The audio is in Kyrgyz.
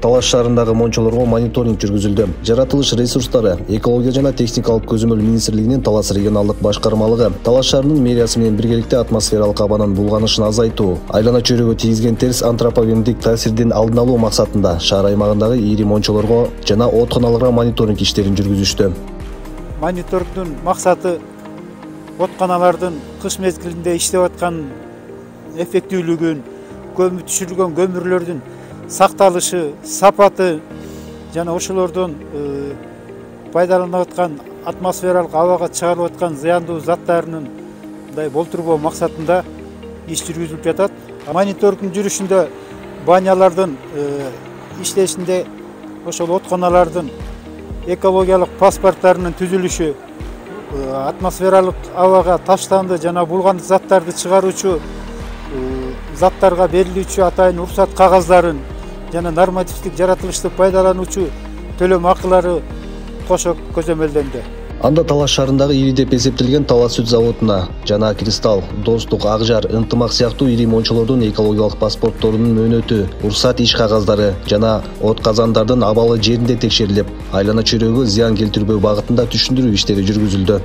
Талаш шаарындагы мончолорго мониторинг жүргүзүлдү. Жаратылыш ресурстары, экология жана техникалык көзөмөл министрлигинин Талас регионалдык башкармалыгы Талаш шаарынын мэриясы менен биргеликте атмосфералык абанын булганышын азайтуу, айлана чөйрөгө тийгизген терс антропогендик таасирдин алдын алуу максатында шаар аймагындагы ири мончолорго жана оотканаларга мониторинг иштерин жүргүзүштү. Мониторингдин максаты оотканалардын кыш мезгилинде иштеп аткан эффектүүлүгүн, түшүрүлгөн көмүрлөрдүн сакталышы, сапаты жана ошолордон пайдаланып аткан атмосфералык абага чыгарылып аткан зыяндуу заттарынын болтурбоо максатында иш жүргүзүлүп жатат. Мониторингдин жүрүшүндө банялардын иштешинде ошол оотканалардын экологиялык паспорттарынын түзүлүшү, атмосфералык абага таштанды жана булгандык заттарды чыгаруучу заттарга берилүүчү атайын уруксат кагаздарын жана нормативдик жаратылышты пайдалануучу төлөм акылары кошо көзөмөлдөнгөн. Анда Талаш шаарындагы ири деп эсептелген Талас сүт заводуна жана Кристалл, Достук, Акжар, Ынтымак сыяктуу ири мончолордун экологиялык паспортторунун мөөнөтү, уруксат иш кагаздары жана оотказандардын абалы жеринде текшерилип, айлана чөйрөгө зыян келтирбөө багытында түшүндүрүү иштери жүргүзүлдү.